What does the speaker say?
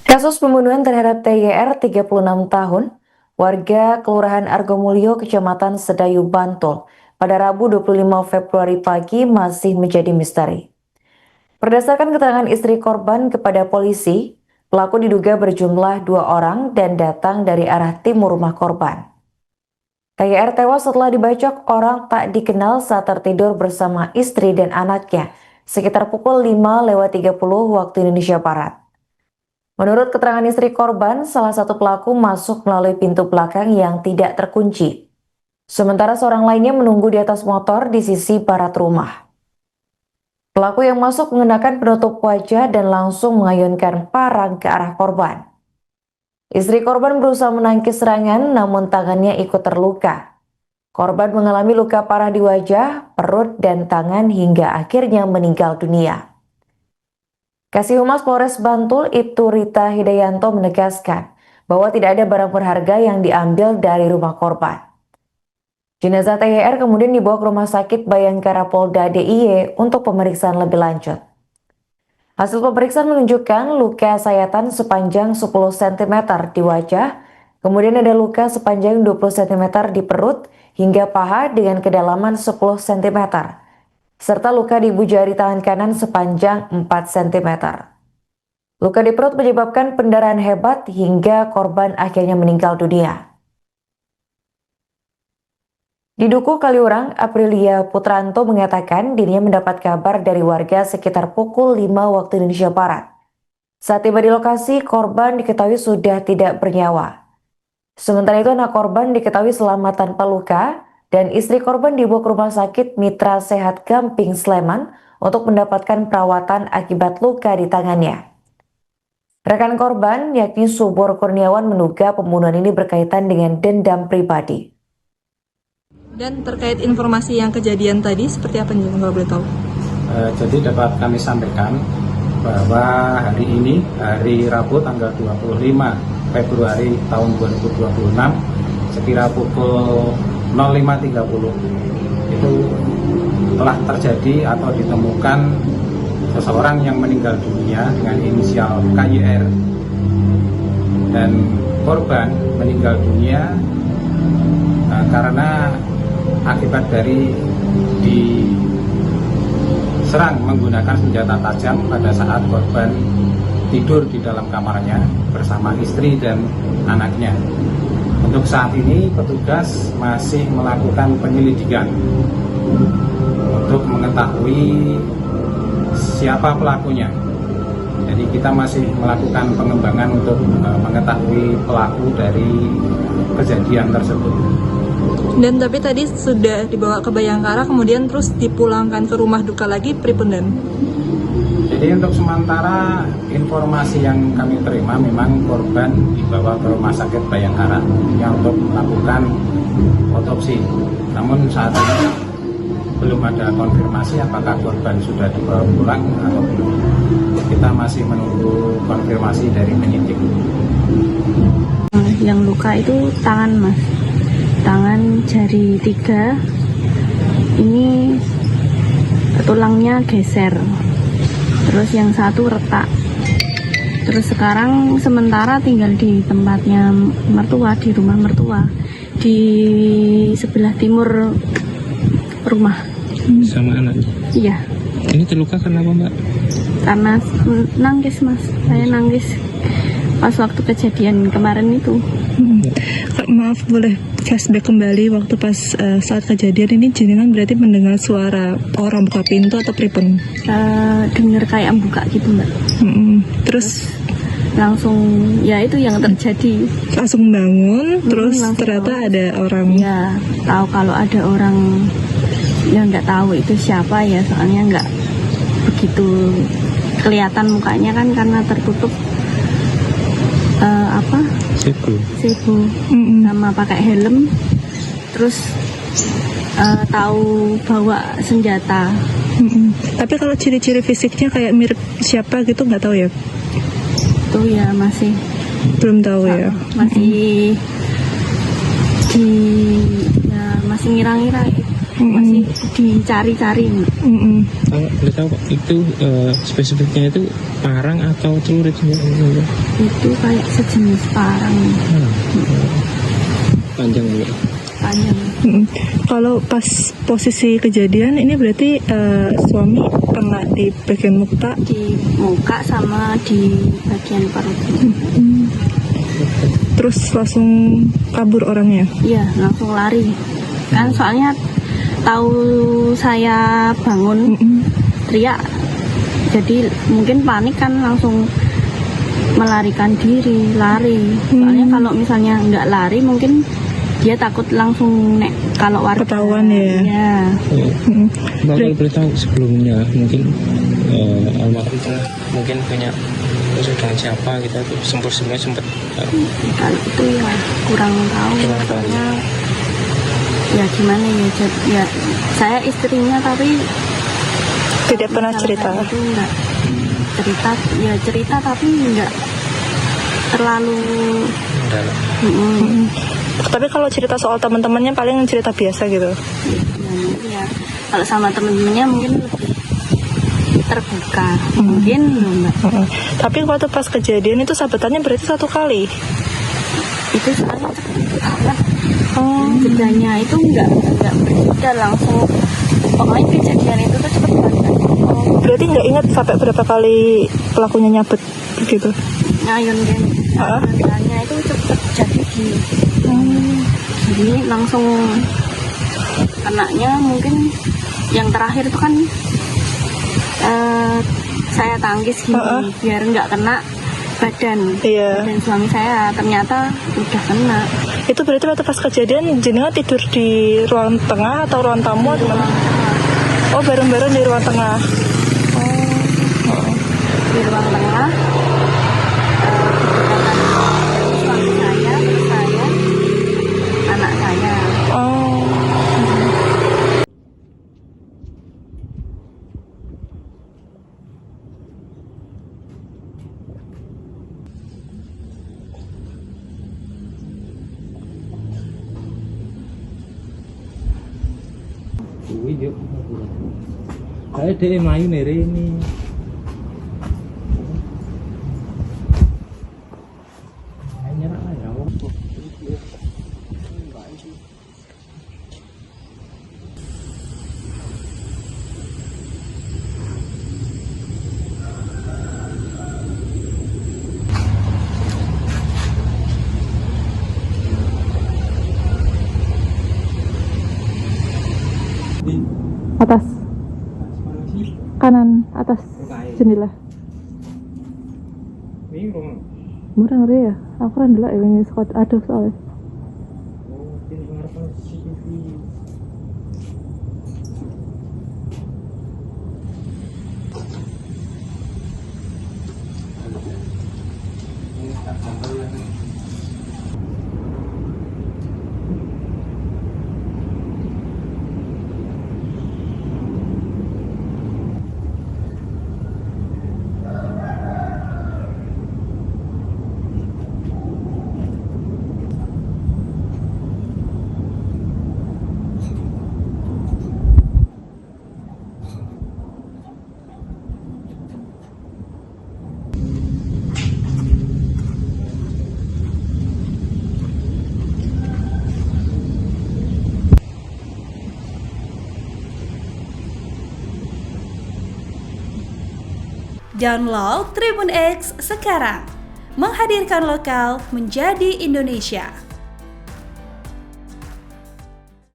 Kasus pembunuhan terhadap TYR 36 tahun, warga Kelurahan Argomulyo, Kecamatan Sedayu, Bantul, pada Rabu 25 Februari pagi masih menjadi misteri. Berdasarkan keterangan istri korban kepada polisi, pelaku diduga berjumlah 2 orang dan datang dari arah timur rumah korban. TYR tewas setelah dibacok orang tak dikenal saat tertidur bersama istri dan anaknya sekitar pukul 5:30 waktu Indonesia Barat. Menurut keterangan istri korban, salah satu pelaku masuk melalui pintu belakang yang tidak terkunci. Sementara seorang lainnya menunggu di atas motor di sisi barat rumah. Pelaku yang masuk mengenakan penutup wajah dan langsung mengayunkan parang ke arah korban. Istri korban berusaha menangkis serangan namun tangannya ikut terluka. Korban mengalami luka parah di wajah, perut, dan tangan hingga akhirnya meninggal dunia. Kasih Humas Polres Bantul, Ibtu Rita Hidayanto menegaskan bahwa tidak ada barang berharga yang diambil dari rumah korban. Jenazah TYR kemudian dibawa ke Rumah Sakit Bayangkara Polda DIY untuk pemeriksaan lebih lanjut. Hasil pemeriksaan menunjukkan luka sayatan sepanjang 10 cm di wajah, kemudian ada luka sepanjang 20 cm di perut hingga paha dengan kedalaman 10 cm, serta luka di ibu jari tangan kanan sepanjang 4 cm. Luka di perut menyebabkan pendarahan hebat hingga korban akhirnya meninggal dunia. Di Duku Kaliurang, Aprilia Putranto mengatakan dirinya mendapat kabar dari warga sekitar pukul 5 waktu Indonesia Barat. Saat tiba di lokasi, korban diketahui sudah tidak bernyawa. Sementara itu anak korban diketahui selamat tanpa luka dan istri korban dibawa ke Rumah Sakit Mitra Sehat Gamping Sleman untuk mendapatkan perawatan akibat luka di tangannya. Rekan korban yakni Subur Kurniawan menduga pembunuhan ini berkaitan dengan dendam pribadi. Dan terkait informasi yang kejadian tadi, seperti apa nih, kalau boleh tahu? Jadi dapat kami sampaikan bahwa hari ini, hari Rabu tanggal 25 Februari tahun 2026, sekira pukul 05.30, itu telah terjadi atau ditemukan seseorang yang meninggal dunia dengan inisial KYR. Dan korban meninggal dunia karena akibat dari diserang menggunakan senjata tajam pada saat korban tidur di dalam kamarnya bersama istri dan anaknya. Untuk saat ini petugas masih melakukan penyelidikan untuk mengetahui siapa pelakunya. Jadi kita masih melakukan pengembangan untuk mengetahui pelaku dari kejadian tersebut. Dan tapi tadi sudah dibawa ke Bayangkara, kemudian terus dipulangkan ke rumah duka lagi, pripunten? Jadi untuk sementara informasi yang kami terima memang korban dibawa ke Rumah Sakit Bayangkara yang untuk melakukan otopsi. Namun saat ini belum ada konfirmasi apakah korban sudah dibawa pulang atau belum. Kita masih menunggu konfirmasi dari penyidik. Yang luka itu tangan, Mas. Tangan jari 3 ini tulangnya geser, terus yang satu retak. Terus sekarang sementara tinggal di tempatnya mertua, di rumah mertua di sebelah timur rumah. Sama anaknya? Iya. Ini terluka kenapa, Mbak? Karena nangis, Mas. Saya nangis pas waktu kejadian kemarin itu. Maaf, boleh flashback kembali waktu pas saat kejadian ini, jenengan berarti mendengar suara orang buka pintu atau pripun? Dengar kayak buka gitu, Mbak. Terus Langsung ya itu yang terjadi. langsung bangun, terus langsung ternyata bangun. ada orang. Ya, tahu kalau ada orang yang nggak tahu itu siapa ya, soalnya nggak begitu kelihatan mukanya kan karena tertutup sebu sama pakai helm, terus tahu bawa senjata. Tapi kalau ciri-ciri fisiknya kayak mirip siapa gitu nggak tahu ya? Itu ya masih Belum tahu ya. masih masih ngira-ngira. masih dicari-cari. Kalau boleh tahu Pak, itu spesifiknya itu parang atau celurit? Itu kayak sejenis parang Panjang Bu. panjang. Kalau pas posisi kejadian ini berarti suami kena di bagian muka. Di muka sama di bagian perut. Terus langsung kabur orangnya. Iya, langsung lari. Kan soalnya tahu saya bangun teriak, jadi mungkin panik kan langsung melarikan diri, lari. Soalnya kalau misalnya nggak lari mungkin dia takut langsung kalau warga Ketahuan ya. Iya. Mbak kalau boleh tahu sebelumnya mungkin almarhum pernah mungkin punya urusan dengan siapa gitu, atau sebelumnya sempat Kalau itu ya kurang tahu. Kurang tahu. Soalnya ya gimana ya saya istrinya tapi Tidak pernah cerita. itu enggak cerita tapi enggak terlalu dalam. Tapi kalau cerita soal teman-temannya paling cerita biasa gitu. ya kalau sama temen-temennya mungkin lebih terbuka mungkin enggak. Tapi waktu pas kejadian itu sabetannya berarti satu kali. Itu soalnya cepet jedanya itu enggak berbeda langsung, pokoknya kejadian itu tuh cepet banget. Berarti nggak ingat sampai berapa kali pelakunya nyabet gitu. Ngayun kan ayunnya itu cepet jadi jadi langsung kenanya mungkin yang terakhir itu kan saya tangkis gini biar nggak kena badan suami saya, ternyata udah kena. Itu berarti waktu pas kejadian jenengan tidur di ruang tengah atau ruang tamu atau mana? Oh, bareng-bareng di ruang tengah. Di ruang tengah suami saya, terus saya, anak saya. Saya dia main dari ini. Atas. Kanan atas jendela. Ini rumah. Murah ngeri ya. Aku kan dulu ini sekot ada soalnya. Download Tribun X sekarang, menghadirkan lokal menjadi Indonesia.